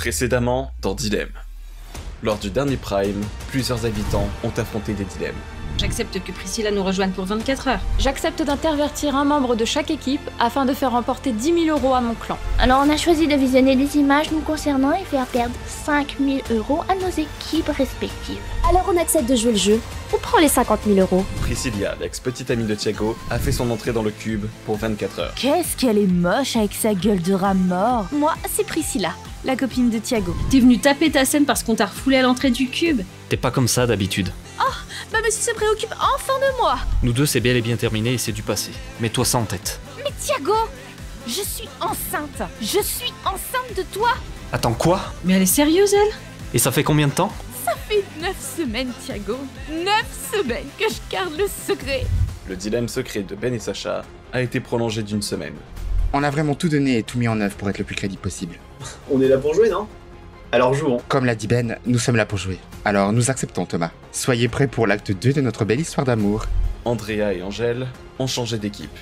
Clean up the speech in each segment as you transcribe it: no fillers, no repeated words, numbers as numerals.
Précédemment, dans Dilemme. Lors du dernier Prime, plusieurs habitants ont affronté des dilemmes. J'accepte que Priscilla nous rejoigne pour 24 heures. J'accepte d'intervertir un membre de chaque équipe afin de faire remporter 10 000 € à mon clan. Alors on a choisi de visionner des images nous concernant et faire perdre 5 000 € à nos équipes respectives. Alors on accepte de jouer le jeu. On prend les 50 000 €. Priscilla, l'ex-petite amie de Thiago, a fait son entrée dans le cube pour 24 heures. Qu'est-ce qu'elle est moche avec sa gueule de rat mort. Moi, c'est Priscilla, la copine de Thiago. T'es venu taper ta scène parce qu'on t'a refoulé à l'entrée du cube. T'es pas comme ça d'habitude. Bah monsieur se préoccupe enfin de moi. Nous deux, c'est bel et bien terminé et c'est du passé. Mets-toi ça en tête. Mais Thiago, je suis enceinte. Je suis enceinte de toi. Attends, quoi? Mais elle est sérieuse, elle? Et ça fait combien de temps? Ça fait 9 semaines, Thiago. 9 semaines que je garde le secret. Le dilemme secret de Ben et Sacha a été prolongé d'1 semaine. On a vraiment tout donné et tout mis en œuvre pour être le plus crédible possible. On est là pour jouer, non? Alors jouons. Comme l'a dit Ben, nous sommes là pour jouer. Alors nous acceptons Thomas. Soyez prêts pour l'acte 2 de notre belle histoire d'amour. Andrea et Angèle ont changé d'équipe.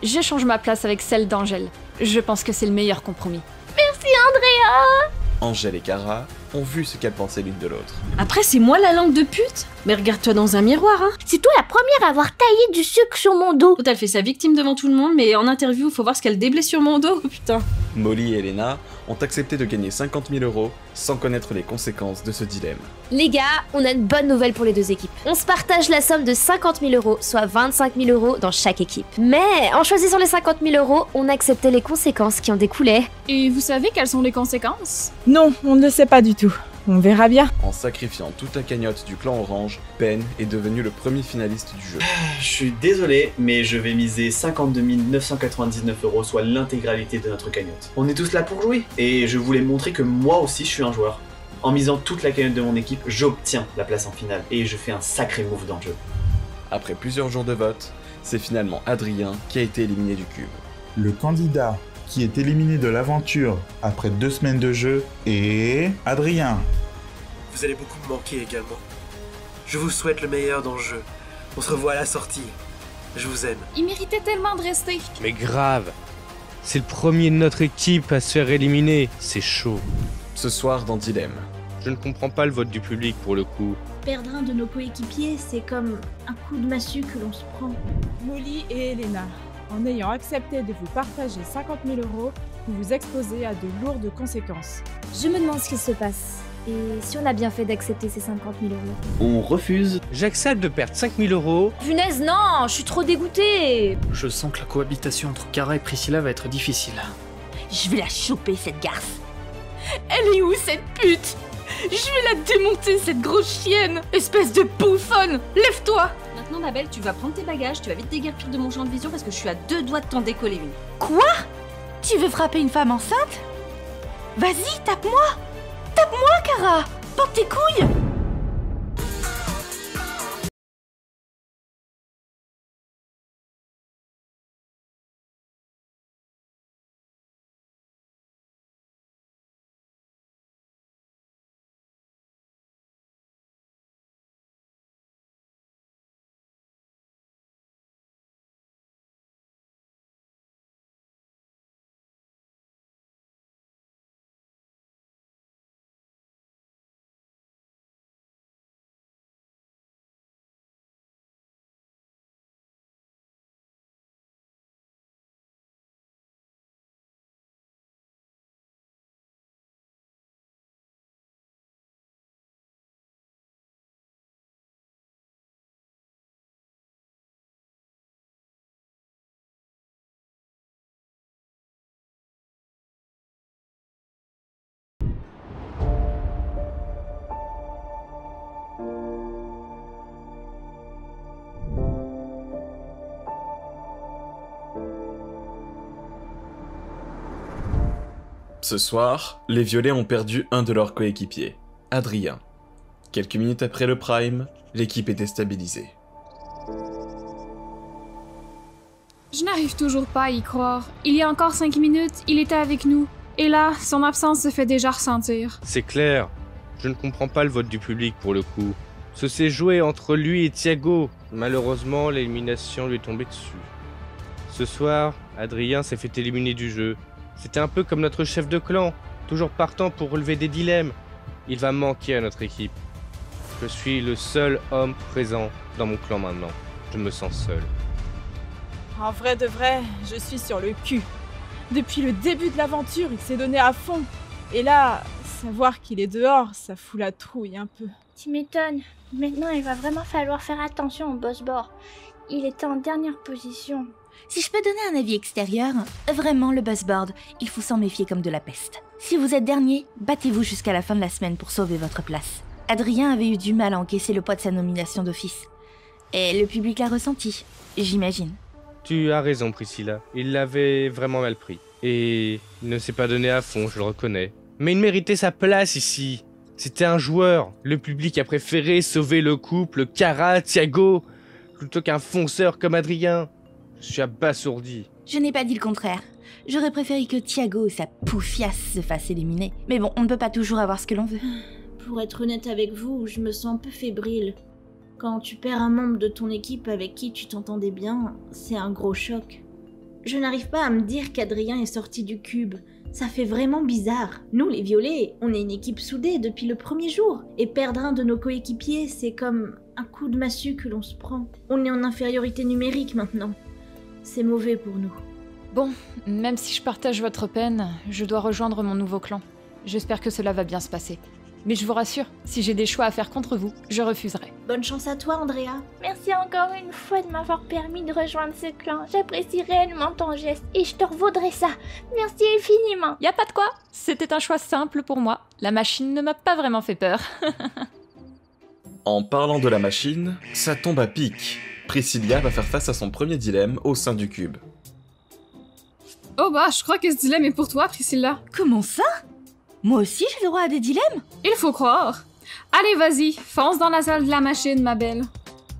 Je change ma place avec celle d'Angèle. Je pense que c'est le meilleur compromis. Merci Andrea. Angèle et Cara ont vu ce qu'elles pensaient l'une de l'autre. Après, c'est moi la langue de pute? Mais regarde-toi dans un miroir, hein. C'est toi la première à avoir taillé du sucre sur mon dos. L'autre, elle fait sa victime devant tout le monde, mais en interview, faut voir ce qu'elle déblaye sur mon dos, putain. Molly et Elena ont accepté de gagner 50 000 € sans connaître les conséquences de ce dilemme. Les gars, on a une bonne nouvelle pour les deux équipes. On se partage la somme de 50 000 €, soit 25 000 € dans chaque équipe. Mais en choisissant les 50 000 €, on acceptait les conséquences qui en découlaient. Et vous savez quelles sont les conséquences? Non, on ne le sait pas du tout. On verra bien. En sacrifiant toute la cagnotte du clan Orange, Ben est devenu le premier finaliste du jeu. Je suis désolé, mais je vais miser 52 999 €, soit l'intégralité de notre cagnotte. On est tous là pour jouer, et je voulais montrer que moi aussi je suis un joueur. En misant toute la cagnotte de mon équipe, j'obtiens la place en finale, et je fais un sacré move dans le jeu. Après plusieurs jours de vote, c'est finalement Adrien qui a été éliminé du cube. Le candidat qui est éliminé de l'aventure après 2 semaines de jeu est Adrien. Vous allez beaucoup me manquer également. Je vous souhaite le meilleur dans le jeu. On se revoit à la sortie. Je vous aime. Il méritait tellement de rester. Mais grave. C'est le premier de notre équipe à se faire éliminer. C'est chaud. Ce soir dans Dilemme. Je ne comprends pas le vote du public pour le coup. Perdre un de nos coéquipiers, c'est comme un coup de massue que l'on se prend. Molly et Elena, en ayant accepté de vous partager 50 000 €, vous vous exposez à de lourdes conséquences. Je me demande ce qui se passe. Et si on a bien fait d'accepter ces 50 000 €. On refuse. J'accepte de perdre 5 000 €. Punaise, non, je suis trop dégoûtée. Je sens que la cohabitation entre Cara et Priscilla va être difficile. Je vais la choper, cette garce. Elle est où, cette pute? Je vais la démonter, cette grosse chienne. Espèce de bouffonne. Lève-toi. Maintenant, ma belle, tu vas prendre tes bagages, tu vas vite déguerpir de mon champ de vision parce que je suis à 2 doigts de t'en décoller une. Quoi? Tu veux frapper une femme enceinte? Vas-y, tape-moi. Tape-moi, Cara. Porte tes couilles. Ce soir, les Violets ont perdu un de leurs coéquipiers, Adrien. Quelques minutes après le Prime, l'équipe est déstabilisée. Je n'arrive toujours pas à y croire. Il y a encore 5 minutes, il était avec nous. Et là, son absence se fait déjà ressentir. C'est clair. Je ne comprends pas le vote du public pour le coup. Ce s'est joué entre lui et Thiago. Malheureusement, l'élimination lui est tombée dessus. Ce soir, Adrien s'est fait éliminer du jeu. C'était un peu comme notre chef de clan. toujours partant pour relever des dilemmes. Il va manquer à notre équipe. Je suis le seul homme présent dans mon clan maintenant. Je me sens seul. En vrai de vrai, je suis sur le cul. Depuis le début de l'aventure, il s'est donné à fond. Et là, savoir qu'il est dehors, ça fout la trouille un peu. Tu m'étonnes. Maintenant, il va vraiment falloir faire attention au boss bord. Il était en dernière position. Si je peux donner un avis extérieur, vraiment le buzzboard, il faut s'en méfier comme de la peste. Si vous êtes dernier, battez-vous jusqu'à la fin de la semaine pour sauver votre place. Adrien avait eu du mal à encaisser le poids de sa nomination d'office. Et le public l'a ressenti, j'imagine. Tu as raison, Priscilla. Il l'avait vraiment mal pris. Et il ne s'est pas donné à fond, je le reconnais. Mais il méritait sa place ici. C'était un joueur. Le public a préféré sauver le couple Kara-Thiago plutôt qu'un fonceur comme Adrien. Je suis abasourdi. Je n'ai pas dit le contraire. J'aurais préféré que Thiago et sa poufiasse se fassent éliminer. Mais bon, on ne peut pas toujours avoir ce que l'on veut. Pour être honnête avec vous, je me sens un peu fébrile. Quand tu perds un membre de ton équipe avec qui tu t'entendais bien, c'est un gros choc. Je n'arrive pas à me dire qu'Adrien est sorti du cube. Ça fait vraiment bizarre. Nous, les violets, on est une équipe soudée depuis le premier jour. Et perdre un de nos coéquipiers, c'est comme un coup de massue que l'on se prend. On est en infériorité numérique maintenant. C'est mauvais pour nous. Bon, même si je partage votre peine, je dois rejoindre mon nouveau clan. J'espère que cela va bien se passer. Mais je vous rassure, si j'ai des choix à faire contre vous, je refuserai. Bonne chance à toi, Andrea. Merci encore une fois de m'avoir permis de rejoindre ce clan. J'apprécie réellement ton geste et je te revaudrai ça. Merci infiniment. Y a pas de quoi. C'était un choix simple pour moi. La machine ne m'a pas vraiment fait peur. En parlant de la machine, ça tombe à pic. Priscilla va faire face à son premier dilemme au sein du cube. Oh bah, je crois que ce dilemme est pour toi, Priscilla. Comment ça? Moi aussi, j'ai le droit à des dilemmes? Il faut croire. Allez, vas-y, fonce dans la salle de la machine, ma belle.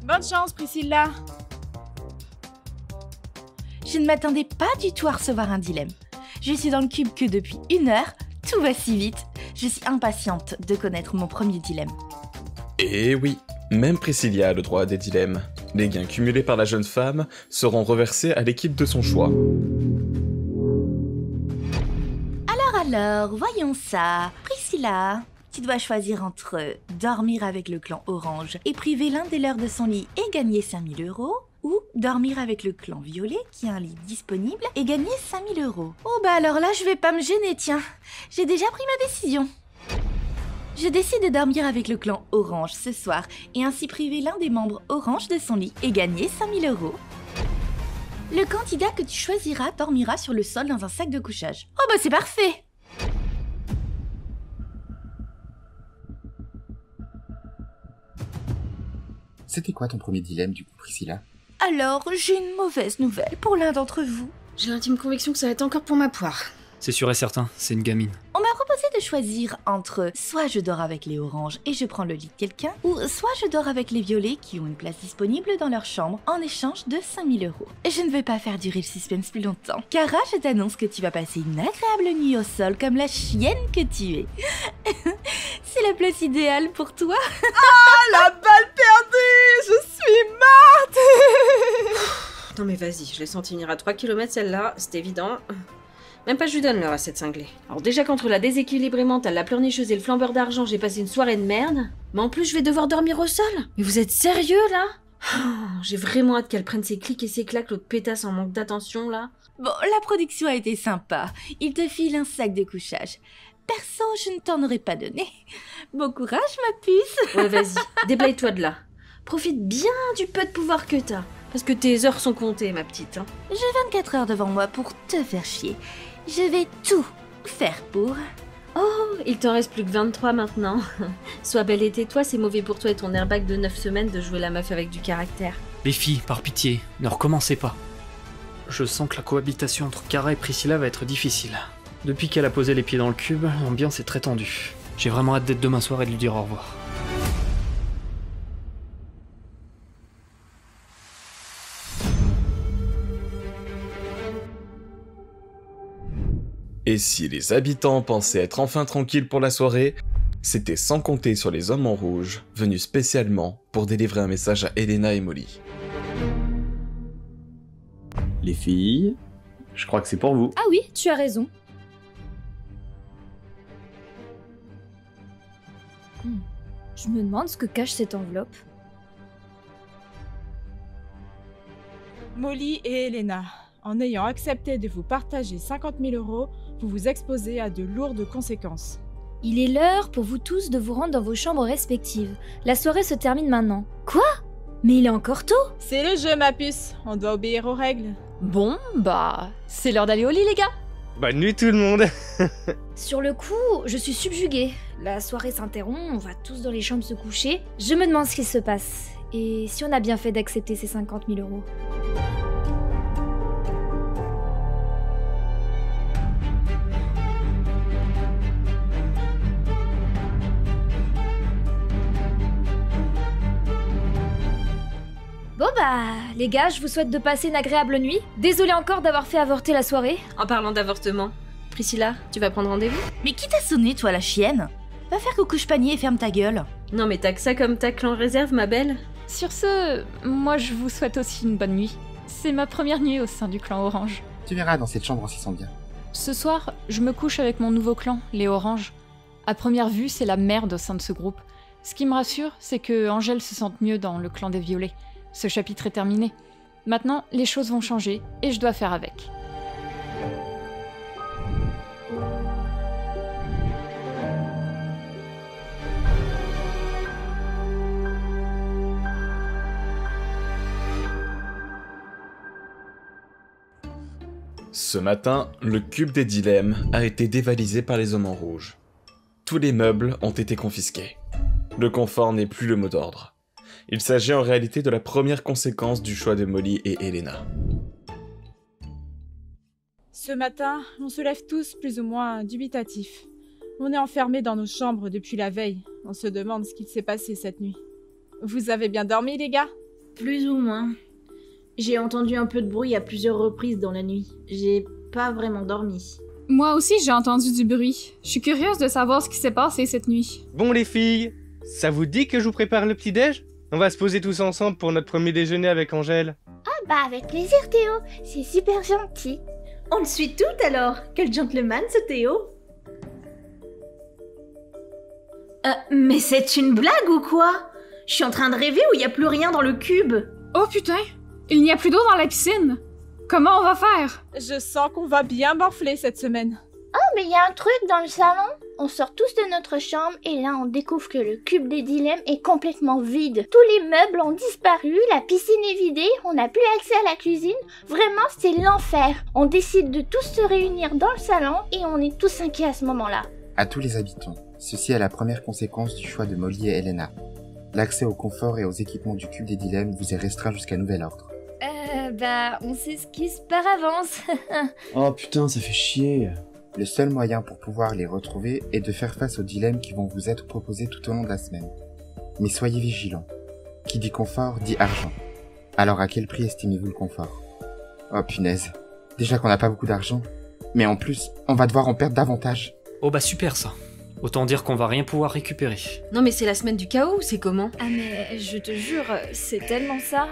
Bonne chance, Priscilla. Je ne m'attendais pas du tout à recevoir un dilemme. Je suis dans le cube que depuis 1 heure, tout va si vite. Je suis impatiente de connaître mon premier dilemme. Et oui, même Priscilla a le droit à des dilemmes. Les gains cumulés par la jeune femme seront reversés à l'équipe de son choix. Alors, voyons ça. Priscilla, tu dois choisir entre dormir avec le clan orange et priver l'un des leurs de son lit et gagner 5000 €, ou dormir avec le clan violet qui a un lit disponible et gagner 5000 €. Oh bah alors là, je vais pas me gêner, tiens. J'ai déjà pris ma décision. Je décide de dormir avec le clan orange ce soir et ainsi priver l'un des membres orange de son lit et gagner 5000 €. Le candidat que tu choisiras dormira sur le sol dans un sac de couchage. Oh bah c'est parfait! C'était quoi ton premier dilemme du coup, Priscilla? Alors, j'ai une mauvaise nouvelle pour l'un d'entre vous. J'ai l'intime conviction que ça va être encore pour ma poire. C'est sûr et certain, c'est une gamine. On m'a proposé de choisir entre soit je dors avec les oranges et je prends le lit de quelqu'un, ou soit je dors avec les violets qui ont une place disponible dans leur chambre en échange de 5000 €. Et je ne vais pas faire durer le suspense plus longtemps. Kara, je t'annonce que tu vas passer une agréable nuit au sol comme la chienne que tu es. C'est la place idéale pour toi. Ah, la balle perdue! Je suis morte! Non mais vas-y, je l'ai senti venir à 3 km celle-là, c'est évident. Même pas je lui donne l'heure à cette cinglée. Alors déjà qu'entre la déséquilibrée mentale, la pleurnicheuse et le flambeur d'argent, j'ai passé une soirée de merde. Mais en plus je vais devoir dormir au sol. Mais vous êtes sérieux là? J'ai vraiment hâte qu'elle prenne ses clics et ses claques, l'autre pétasse en manque d'attention là. Bon, la production a été sympa. Il te file un sac de couchage. Perso, je ne t'en aurais pas donné. Bon courage, ma puce. Ouais, vas-y, déblaye-toi de là. Profite bien du peu de pouvoir que t'as. Parce que tes heures sont comptées, ma petite. Hein. J'ai 24 heures devant moi pour te faire chier. Je vais tout faire pour... Oh, il t'en reste plus que 23 maintenant. Sois belle et tais-toi, c'est mauvais pour toi et ton airbag de 9 semaines de jouer la meuf avec du caractère. Les filles, par pitié, ne recommencez pas. Je sens que la cohabitation entre Kara et Priscilla va être difficile. Depuis qu'elle a posé les pieds dans le cube, l'ambiance est très tendue. J'ai vraiment hâte d'être demain soir et de lui dire au revoir. Et si les habitants pensaient être enfin tranquilles pour la soirée, c'était sans compter sur les hommes en rouge, venus spécialement pour délivrer un message à Elena et Molly. Les filles, je crois que c'est pour vous. Ah oui, tu as raison. Je me demande ce que cache cette enveloppe. Molly et Elena, en ayant accepté de vous partager 50 000 €, vous vous exposez à de lourdes conséquences. Il est l'heure pour vous tous de vous rendre dans vos chambres respectives. La soirée se termine maintenant. Quoi? Mais il est encore tôt. C'est le jeu, ma puce. On doit obéir aux règles. Bon, bah, c'est l'heure d'aller au lit, les gars. Bonne nuit tout le monde. Sur le coup, je suis subjuguée. La soirée s'interrompt, on va tous dans les chambres se coucher. Je me demande ce qui se passe. Et si on a bien fait d'accepter ces 50 000 €. Bon bah, les gars, je vous souhaite de passer une agréable nuit. Désolée encore d'avoir fait avorter la soirée. En parlant d'avortement, Priscilla, tu vas prendre rendez-vous? Mais qui t'a sonné, toi, la chienne? Va faire coucou panier et ferme ta gueule. Non mais t'as que ça comme tacle en réserve, ma belle. Sur ce, moi je vous souhaite aussi une bonne nuit. C'est ma première nuit au sein du clan Orange. Tu verras, dans cette chambre on s'y sent bien. Ce soir, je me couche avec mon nouveau clan, les Oranges. À première vue, c'est la merde au sein de ce groupe. Ce qui me rassure, c'est que Angèle se sente mieux dans le clan des Violets. Ce chapitre est terminé. Maintenant, les choses vont changer et je dois faire avec. Ce matin, le cube des dilemmes a été dévalisé par les hommes en rouge. Tous les meubles ont été confisqués. Le confort n'est plus le mot d'ordre. Il s'agit en réalité de la première conséquence du choix de Molly et Elena. Ce matin, on se lève tous plus ou moins dubitatifs. On est enfermés dans nos chambres depuis la veille. On se demande ce qu'il s'est passé cette nuit. Vous avez bien dormi, les gars? Plus ou moins. J'ai entendu un peu de bruit à plusieurs reprises dans la nuit. J'ai pas vraiment dormi. Moi aussi, j'ai entendu du bruit. Je suis curieuse de savoir ce qui s'est passé cette nuit. Bon les filles, ça vous dit que je vous prépare le petit-déj? On va se poser tous ensemble pour notre premier déjeuner avec Angèle. Ah bah avec plaisir Théo, c'est super gentil. On le suit toutes alors. Quel gentleman ce Théo. Mais c'est une blague ou quoi? Je suis en train de rêver où il y a plus rien dans le cube. Oh putain, il n'y a plus d'eau dans la piscine. Comment on va faire? Je sens qu'on va bien morfler cette semaine. Oh mais il y a un truc dans le salon. On sort tous de notre chambre et là on découvre que le cube des dilemmes est complètement vide. Tous les meubles ont disparu, la piscine est vidée, on n'a plus accès à la cuisine. Vraiment c'est l'enfer. On décide de tous se réunir dans le salon et on est tous inquiets à ce moment-là. À tous les habitants, ceci est la première conséquence du choix de Molly et Elena. L'accès au confort et aux équipements du cube des dilemmes vous est restreint jusqu'à nouvel ordre. Bah, on s'esquisse par avance. Oh putain, ça fait chier. Le seul moyen pour pouvoir les retrouver est de faire face aux dilemmes qui vont vous être proposés tout au long de la semaine. Mais soyez vigilants. Qui dit confort dit argent. Alors à quel prix estimez-vous le confort? Oh punaise. Déjà qu'on n'a pas beaucoup d'argent. Mais en plus, on va devoir en perdre davantage. Oh bah super ça. Autant dire qu'on va rien pouvoir récupérer. Non mais c'est la semaine du chaos, c'est comment? Ah mais je te jure, c'est tellement ça.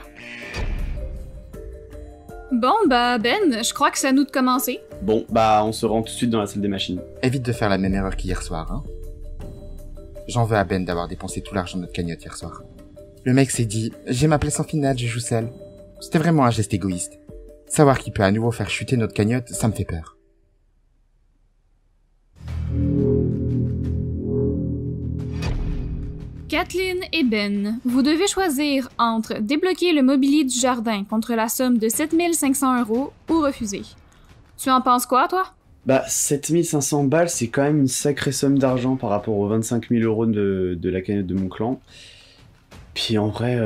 Bon bah Ben, je crois que c'est à nous de commencer. Bon, bah on se rend tout de suite dans la salle des machines. Évite de faire la même erreur qu'hier soir, hein. J'en veux à Ben d'avoir dépensé tout l'argent de notre cagnotte hier soir. Le mec s'est dit, j'ai ma place en finale, je joue seul. C'était vraiment un geste égoïste. Savoir qu'il peut à nouveau faire chuter notre cagnotte, ça me fait peur. Kathleen et Ben, vous devez choisir entre débloquer le mobilier du jardin contre la somme de 7500 € ou refuser. Tu en penses quoi, toi? Bah, 7500 balles, c'est quand même une sacrée somme d'argent par rapport aux 25 000 € de la cagnotte de mon clan. Puis en vrai,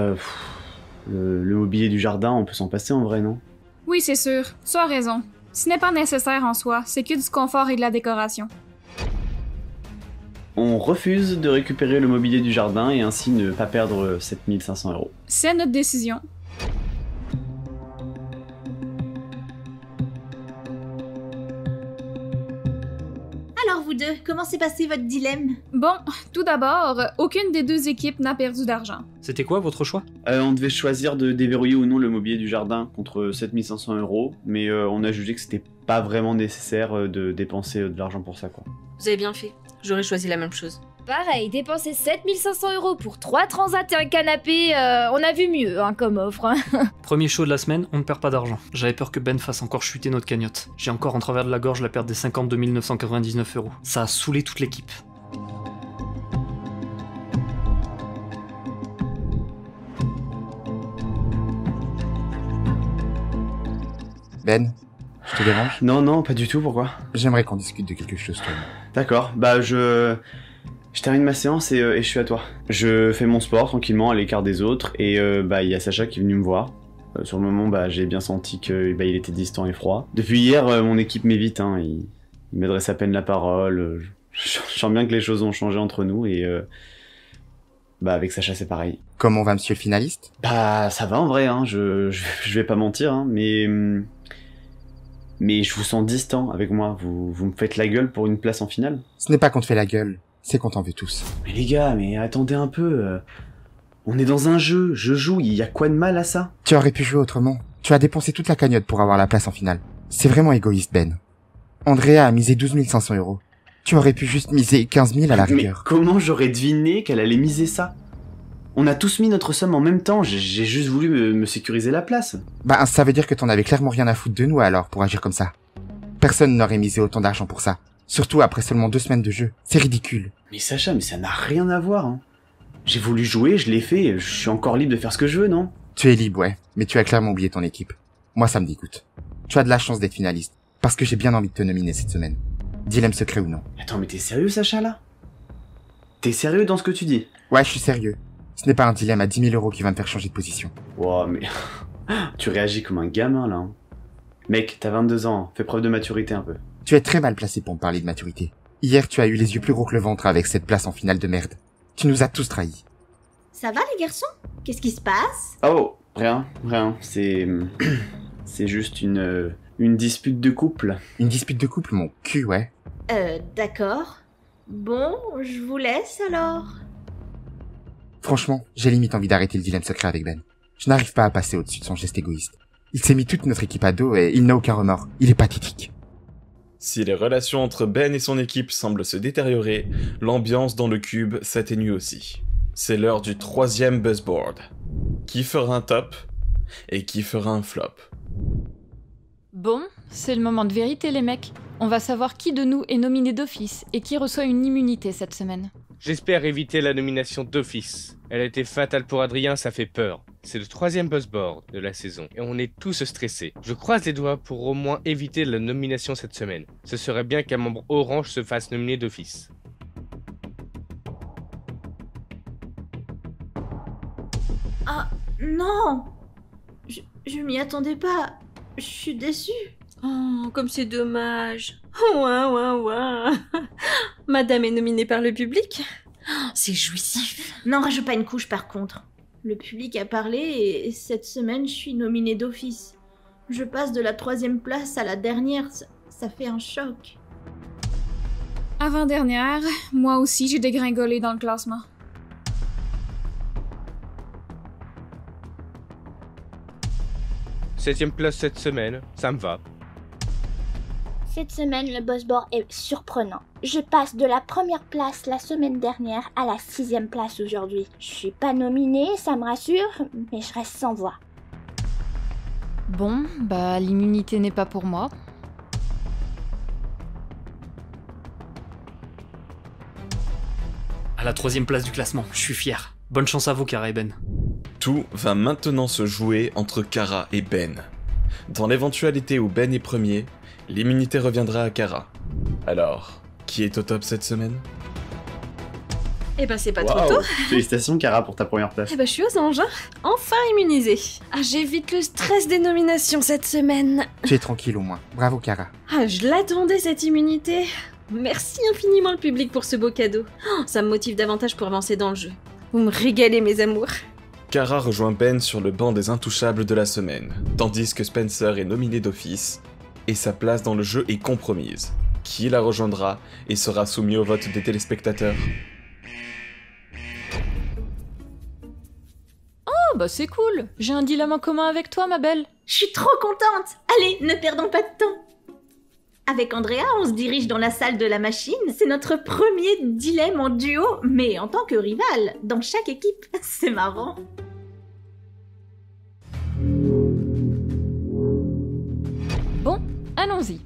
le mobilier du jardin, on peut s'en passer en vrai, non? Oui, c'est sûr, tu as raison. Ce n'est pas nécessaire en soi, c'est que du confort et de la décoration. On refuse de récupérer le mobilier du jardin et ainsi ne pas perdre 7500 €. C'est notre décision. Alors vous deux, comment s'est passé votre dilemme? Bon, tout d'abord, aucune des deux équipes n'a perdu d'argent. C'était quoi votre choix? On devait choisir de déverrouiller ou non le mobilier du jardin contre 7500 €, mais on a jugé que c'était pas vraiment nécessaire de dépenser de l'argent pour ça, quoi. Vous avez bien fait. J'aurais choisi la même chose. pareil, dépenser 7500 € pour 3 transats et un canapé, on a vu mieux hein, comme offre. Hein. Premier show de la semaine, on ne perd pas d'argent. J'avais peur que Ben fasse encore chuter notre cagnotte. J'ai encore en travers de la gorge la perte des 52 999 €. Ça a saoulé toute l'équipe. Ben, je te dérange? Non, pas du tout, pourquoi? J'aimerais qu'on discute de quelque chose, toi. D'accord, bah je termine ma séance et je suis à toi. Je fais mon sport tranquillement à l'écart des autres et bah il y a Sacha qui est venu me voir. Sur le moment, bah j'ai bien senti que il était distant et froid. Depuis hier, mon équipe m'évite, hein, il m'adresse à peine la parole. Je sens bien que les choses ont changé entre nous et bah avec Sacha c'est pareil. Comment va monsieur le finaliste? Bah ça va en vrai, hein, je vais pas mentir, hein, mais je vous sens distant avec moi, vous me faites la gueule pour une place en finale. Ce n'est pas qu'on te fait la gueule, c'est qu'on t'en veut tous. Mais les gars, mais attendez un peu, on est dans un jeu, je joue, il y a quoi de mal à ça? Tu aurais pu jouer autrement, tu as dépensé toute la cagnotte pour avoir la place en finale. C'est vraiment égoïste, Ben. Andrea a misé 12 500 €. Tu aurais pu juste miser 15 000 à la rigueur. Mais comment j'aurais deviné qu'elle allait miser ça? On a tous mis notre somme en même temps, j'ai juste voulu me sécuriser la place. Bah, ça veut dire que t'en avais clairement rien à foutre de nous alors, pour agir comme ça. Personne n'aurait misé autant d'argent pour ça. Surtout après seulement 2 semaines de jeu. C'est ridicule. Mais Sacha, mais ça n'a rien à voir, hein. J'ai voulu jouer, je l'ai fait, je suis encore libre de faire ce que je veux, non? Tu es libre, ouais, mais tu as clairement oublié ton équipe. Moi, ça me dégoûte. Tu as de la chance d'être finaliste, parce que j'ai bien envie de te nominer cette semaine. Dilemme secret ou non. Attends, mais t'es sérieux, Sacha, là? T'es sérieux dans ce que tu dis? Ouais, je suis sérieux. Ce n'est pas un dilemme à 10 000 € qui va me faire changer de position. Wow, mais... tu réagis comme un gamin, là. Hein. Mec, t'as 22 ans, fais preuve de maturité un peu. Tu es très mal placé pour me parler de maturité. Hier, tu as eu les yeux plus gros que le ventre avec cette place en finale de merde. Tu nous as tous trahis. Ça va les garçons? Qu'est-ce qui se passe? Oh, rien. C'est juste une dispute de couple. Une dispute de couple, mon cul, ouais. D'accord. Bon, je vous laisse alors. Franchement, j'ai limite envie d'arrêter le dilemme secret avec Ben. Je n'arrive pas à passer au-dessus de son geste égoïste. Il s'est mis toute notre équipe à dos et il n'a aucun remords. Il est pathétique. Si les relations entre Ben et son équipe semblent se détériorer, l'ambiance dans le cube s'atténue aussi. C'est l'heure du 3e buzzboard. Qui fera un top et qui fera un flop? Bon, c'est le moment de vérité les mecs. On va savoir qui de nous est nominé d'office et qui reçoit une immunité cette semaine. J'espère éviter la nomination d'office. Elle a été fatale pour Adrien, ça fait peur. C'est le 3e buzzboard de la saison et on est tous stressés. Je croise les doigts pour au moins éviter la nomination cette semaine. Ce serait bien qu'un membre orange se fasse nominer d'office. Ah, non! Je m'y attendais pas. Je suis déçue. Oh, comme c'est dommage. Ouah. Madame est nominée par le public. Oh, c'est jouissif. N'en rajoute pas une couche par contre. Le public a parlé et cette semaine je suis nominée d'office. Je passe de la 3e place à la dernière, ça fait un choc. Avant-dernière, moi aussi j'ai dégringolé dans le classement. Septième place cette semaine, ça me va. Cette semaine, le buzzboard est surprenant. Je passe de la 1re place la semaine dernière à la 6e place aujourd'hui. Je suis pas nominée, ça me rassure, mais je reste sans voix. Bon, bah l'immunité n'est pas pour moi. À la 3e place du classement, je suis fier. Bonne chance à vous, Kara et Ben. Tout va maintenant se jouer entre Kara et Ben. Dans l'éventualité où Ben est premier, l'immunité reviendra à Kara. Alors, qui est au top cette semaine? Eh ben c'est pas trop tôt. Félicitations Kara pour ta première place. Eh ben je suis aux anges, hein. Enfin immunisée. Ah, j'évite le stress des nominations cette semaine. Tu es tranquille au moins. Bravo Kara. Ah, je l'attendais cette immunité. Merci infiniment le public pour ce beau cadeau. Oh, ça me motive davantage pour avancer dans le jeu. Vous me régalez mes amours. Kara rejoint Ben sur le banc des intouchables de la semaine, tandis que Spencer est nominé d'office, et sa place dans le jeu est compromise. Qui la rejoindra et sera soumis au vote des téléspectateurs? Oh bah c'est cool. J'ai un dilemme en commun avec toi ma belle. Je suis trop contente. Allez, ne perdons pas de temps. Avec Andrea, on se dirige dans la salle de la machine. C'est notre premier dilemme en duo, mais en tant que rival, dans chaque équipe. C'est marrant. Bon, allons-y.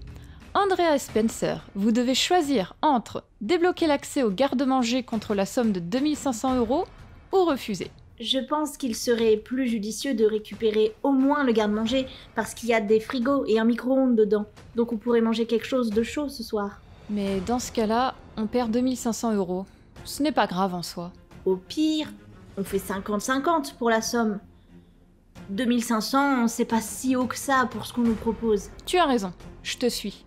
Andrea et Spencer, vous devez choisir entre débloquer l'accès au garde-manger contre la somme de 2500 € ou refuser. Je pense qu'il serait plus judicieux de récupérer au moins le garde-manger, parce qu'il y a des frigos et un micro-ondes dedans. Donc on pourrait manger quelque chose de chaud ce soir. Mais dans ce cas-là, on perd 2500 €. Ce n'est pas grave en soi. Au pire, on fait 50-50 pour la somme. 2500, c'est pas si haut que ça pour ce qu'on nous propose. Tu as raison, je te suis.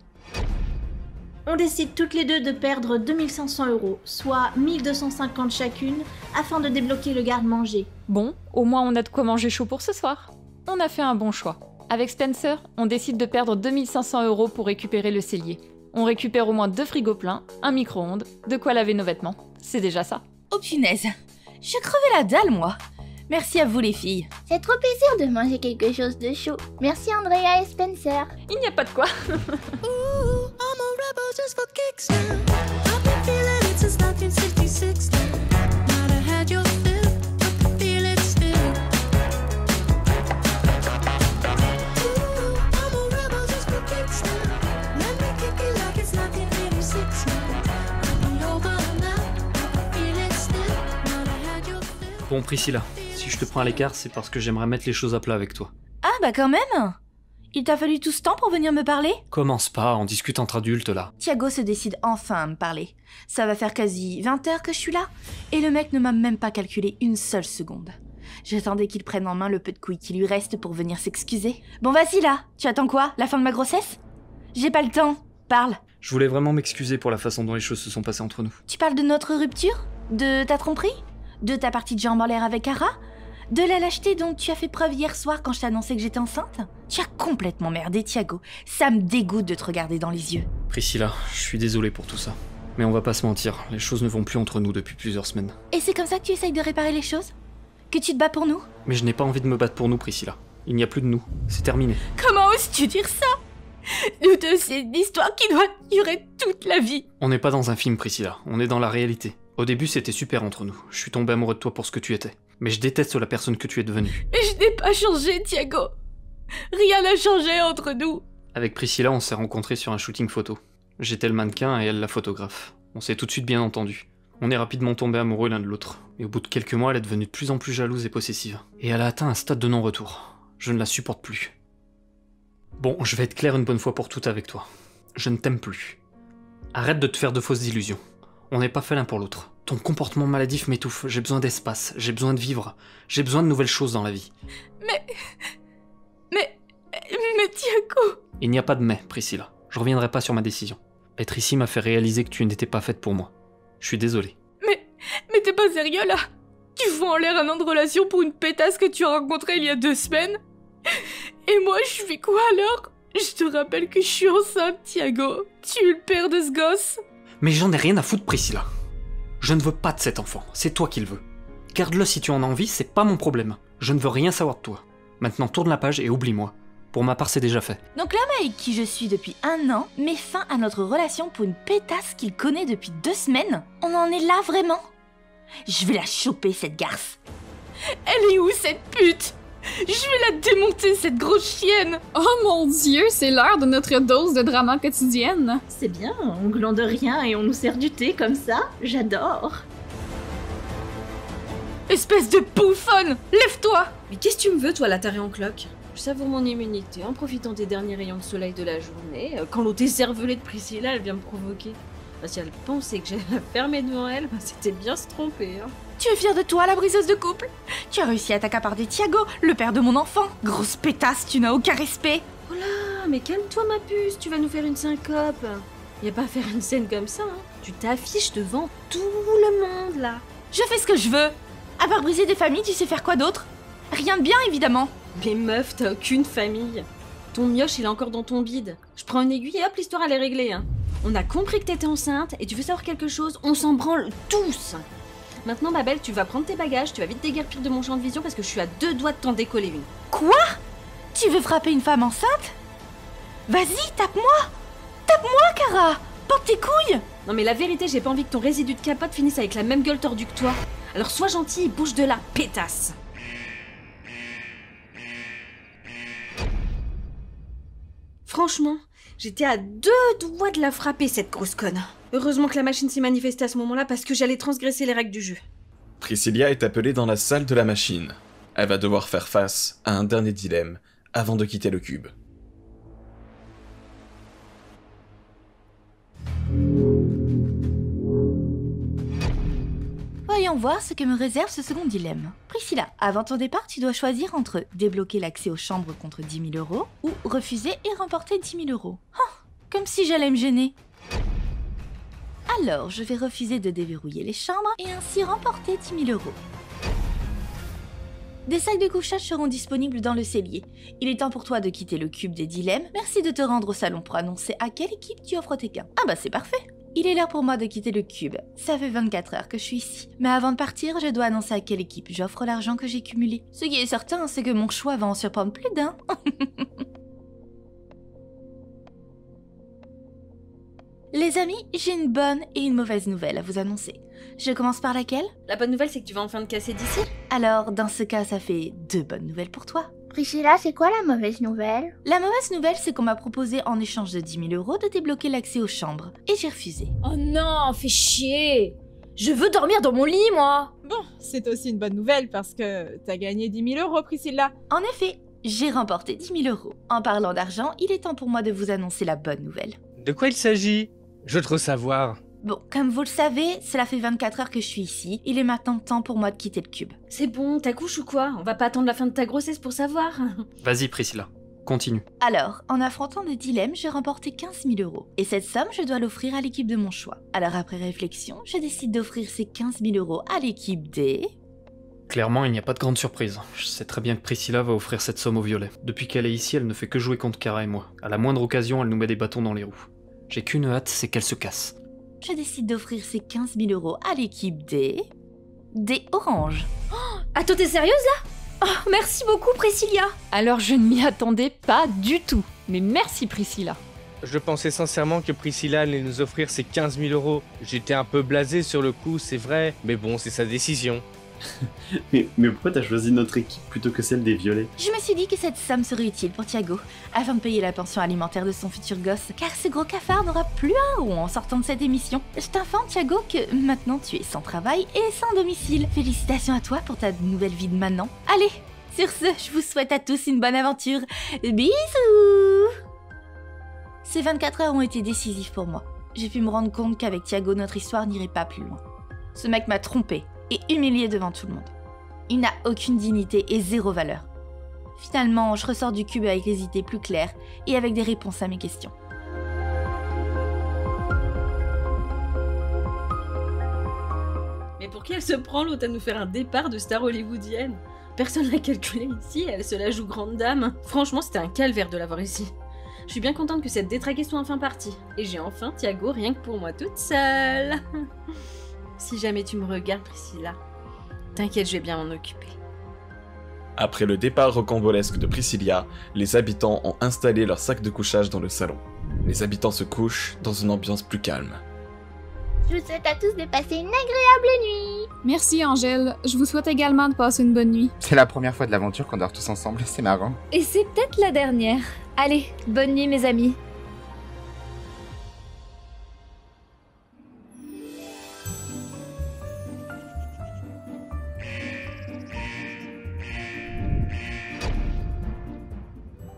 On décide toutes les deux de perdre 2500 €, soit 1250 chacune, afin de débloquer le garde-manger. Bon, au moins on a de quoi manger chaud pour ce soir. On a fait un bon choix. Avec Spencer, on décide de perdre 2500 € pour récupérer le cellier. On récupère au moins 2 frigos pleins, un micro-ondes, de quoi laver nos vêtements. C'est déjà ça. Oh punaise, je crevais la dalle moi. Merci à vous les filles. C'est trop plaisir de manger quelque chose de chaud. Merci Andrea et Spencer. Il n'y a pas de quoi. Bon, Priscilla, si je te prends à l'écart, c'est parce que j'aimerais mettre les choses à plat avec toi. Ah bah quand même. Il t'a fallu tout ce temps pour venir me parler? Commence pas, on discute entre adultes là. Thiago se décide enfin à me parler. Ça va faire quasi 20 heures que je suis là, et le mec ne m'a même pas calculé une seule seconde. J'attendais qu'il prenne en main le peu de couilles qui lui reste pour venir s'excuser. Bon vas-y là, tu attends quoi? La fin de ma grossesse? J'ai pas le temps, parle. Je voulais vraiment m'excuser pour la façon dont les choses se sont passées entre nous. Tu parles de notre rupture? De ta tromperie? De ta partie de jambe en l'air avec Kara? De la lâcheté dont tu as fait preuve hier soir quand je t'ai annoncé que j'étais enceinte? Tu as complètement merdé, Thiago. Ça me dégoûte de te regarder dans les yeux. Priscilla, je suis désolé pour tout ça. Mais on va pas se mentir, les choses ne vont plus entre nous depuis plusieurs semaines. Et c'est comme ça que tu essayes de réparer les choses? Que tu te bats pour nous? Mais je n'ai pas envie de me battre pour nous, Priscilla. Il n'y a plus de nous. C'est terminé. Comment oses-tu dire ça? Nous deux, c'est une histoire qui doit durer toute la vie. On n'est pas dans un film, Priscilla. On est dans la réalité. Au début, c'était super entre nous. Je suis tombé amoureux de toi pour ce que tu étais. Mais je déteste la personne que tu es devenue. Mais je n'ai pas changé, Thiago. Rien n'a changé entre nous. Avec Priscilla, on s'est rencontrés sur un shooting photo. J'étais le mannequin et elle la photographe. On s'est tout de suite bien entendu. On est rapidement tombés amoureux l'un de l'autre. Et au bout de quelques mois, elle est devenue de plus en plus jalouse et possessive. Et elle a atteint un stade de non-retour. Je ne la supporte plus. Bon, je vais être clair une bonne fois pour toutes avec toi. Je ne t'aime plus. Arrête de te faire de fausses illusions. On n'est pas fait l'un pour l'autre. Ton comportement maladif m'étouffe, j'ai besoin d'espace, j'ai besoin de vivre, j'ai besoin de nouvelles choses dans la vie. Mais Thiago... Il n'y a pas de mais, Priscilla. Je reviendrai pas sur ma décision. Être ici m'a fait réaliser que tu n'étais pas faite pour moi. Je suis désolé. Mais t'es pas sérieux là? Tu fous en l'air un an de relation pour une pétasse que tu as rencontrée il y a 2 semaines? Et moi je fais quoi alors? Je te rappelle que je suis enceinte, Thiago. Tu es le père de ce gosse. Mais j'en ai rien à foutre, Priscilla. Je ne veux pas de cet enfant, c'est toi qui le veux. Garde-le si tu en as envie, c'est pas mon problème. Je ne veux rien savoir de toi. Maintenant tourne la page et oublie-moi. Pour ma part, c'est déjà fait. Donc l'homme avec qui je suis depuis 1 an met fin à notre relation pour une pétasse qu'il connaît depuis 2 semaines? On en est là vraiment? Je vais la choper cette garce. Elle est où cette pute? Je vais la démonter cette grosse chienne. Oh mon Dieu, c'est l'heure de notre dose de drama quotidienne. C'est bien, on glande rien et on nous sert du thé comme ça. J'adore. Espèce de bouffonne, lève-toi. Mais qu'est-ce que tu me veux, toi, la tarée en cloque? Je savoure mon immunité en profitant des derniers rayons de soleil de la journée. Quand l'eau décervelée de Priscilla, elle vient me provoquer. Si elle pensait que j'allais la fermer devant elle, c'était bien se tromper. Hein. Tu es fière de toi, la briseuse de couple? Tu as réussi à t'accaparer Thiago, le père de mon enfant. Grosse pétasse, tu n'as aucun respect. Oh là, mais calme-toi ma puce, tu vas nous faire une syncope. Y a pas à faire une scène comme ça, hein. Tu t'affiches devant tout le monde, là. Je fais ce que je veux. À part briser des familles, tu sais faire quoi d'autre? Rien de bien, évidemment. Mais meuf, t'as aucune famille. Ton mioche, il est encore dans ton bide. Je prends une aiguille et hop, l'histoire, elle est réglée, hein. On a compris que t'étais enceinte, et tu veux savoir quelque chose? On s'en branle tous. Maintenant, ma belle, tu vas prendre tes bagages, tu vas vite déguerpir de mon champ de vision parce que je suis à 2 doigts de t'en décoller une. Quoi? Tu veux frapper une femme enceinte? Vas-y, tape-moi. Tape-moi, Kara! Porte tes couilles! Non mais la vérité, j'ai pas envie que ton résidu de capote finisse avec la même gueule tordue que toi. Alors sois gentil et bouge de là, pétasse. Franchement, j'étais à 2 doigts de la frapper, cette grosse conne. Heureusement que la machine s'est manifestée à ce moment-là parce que j'allais transgresser les règles du jeu. Priscilla est appelée dans la salle de la machine. Elle va devoir faire face à un dernier dilemme avant de quitter le cube. Voyons voir ce que me réserve ce second dilemme. Priscilla, avant ton départ, tu dois choisir entre débloquer l'accès aux chambres contre 10 000 € ou refuser et remporter 10 000 €. Oh, comme si j'allais me gêner. Alors, je vais refuser de déverrouiller les chambres et ainsi remporter 10 000 €. Des sacs de couchage seront disponibles dans le cellier. Il est temps pour toi de quitter le cube des dilemmes. Merci de te rendre au salon pour annoncer à quelle équipe tu offres tes gains. Ah bah c'est parfait. Il est l'heure pour moi de quitter le cube. Ça fait 24 heures que je suis ici. Mais avant de partir, je dois annoncer à quelle équipe j'offre l'argent que j'ai cumulé. Ce qui est certain, c'est que mon choix va en surprendre plus d'un. Les amis, j'ai une bonne et une mauvaise nouvelle à vous annoncer. Je commence par laquelle? La bonne nouvelle, c'est que tu vas enfin te casser d'ici. Alors, dans ce cas, ça fait 2 bonnes nouvelles pour toi. Priscilla, c'est quoi la mauvaise nouvelle? La mauvaise nouvelle, c'est qu'on m'a proposé en échange de 10 000 € de débloquer l'accès aux chambres. Et j'ai refusé. Oh non, fais chier! Je veux dormir dans mon lit, moi! Bon, c'est aussi une bonne nouvelle parce que t'as gagné 10 000 €, Priscilla. En effet, j'ai remporté 10 000 €. En parlant d'argent, il est temps pour moi de vous annoncer la bonne nouvelle. De quoi il s'agit? Je veux trop savoir. Bon, comme vous le savez, cela fait 24 heures que je suis ici. Il est maintenant temps pour moi de quitter le cube. C'est bon, t'accouches ou quoi? On va pas attendre la fin de ta grossesse pour savoir. Vas-y, Priscilla. Continue. Alors, en affrontant des dilemmes, j'ai remporté 15 000 €. Et cette somme, je dois l'offrir à l'équipe de mon choix. Alors après réflexion, je décide d'offrir ces 15 000 € à l'équipe des... Clairement, il n'y a pas de grande surprise. Je sais très bien que Priscilla va offrir cette somme au violet. Depuis qu'elle est ici, elle ne fait que jouer contre Kara et moi. À la moindre occasion, elle nous met des bâtons dans les roues. J'ai qu'une hâte, c'est qu'elle se casse. Je décide d'offrir ces 15 000 € à l'équipe des oranges. Oh, attends, t'es sérieuse là? Oh, merci beaucoup, Priscilla. Alors je ne m'y attendais pas du tout. Mais merci, Priscilla. Je pensais sincèrement que Priscilla allait nous offrir ses 15 000 €. J'étais un peu blasé sur le coup, c'est vrai, mais bon, c'est sa décision. mais pourquoi t'as choisi notre équipe plutôt que celle des violets? Je me suis dit que cette somme serait utile pour Thiago, afin de payer la pension alimentaire de son futur gosse, car ce gros cafard n'aura plus un rond en sortant de cette émission. Je t'informe, Thiago, que maintenant tu es sans travail et sans domicile. Félicitations à toi pour ta nouvelle vie de maintenant. Allez, sur ce, je vous souhaite à tous une bonne aventure. Bisous! Ces 24 heures ont été décisives pour moi. J'ai pu me rendre compte qu'avec Thiago, notre histoire n'irait pas plus loin. Ce mec m'a trompé et humilié devant tout le monde. Il n'a aucune dignité et zéro valeur. Finalement, je ressors du cube avec les idées plus claires et avec des réponses à mes questions. Mais pour qui elle se prend, l'autre, à nous faire un départ de star hollywoodienne? Personne l'a calculé ici, elle se la joue grande dame. Franchement, c'était un calvaire de l'avoir ici. Je suis bien contente que cette détraquée soit enfin partie. Et j'ai enfin Thiago rien que pour moi toute seule. Si jamais tu me regardes, Priscilla, t'inquiète, je vais bien m'en occuper. Après le départ rocambolesque de Priscilla, les habitants ont installé leur sac de couchage dans le salon. Les habitants se couchent dans une ambiance plus calme. Je vous souhaite à tous de passer une agréable nuit. Merci Angèle, je vous souhaite également de passer une bonne nuit. C'est la première fois de l'aventure qu'on dort tous ensemble, c'est marrant. Et c'est peut-être la dernière. Allez, bonne nuit mes amis.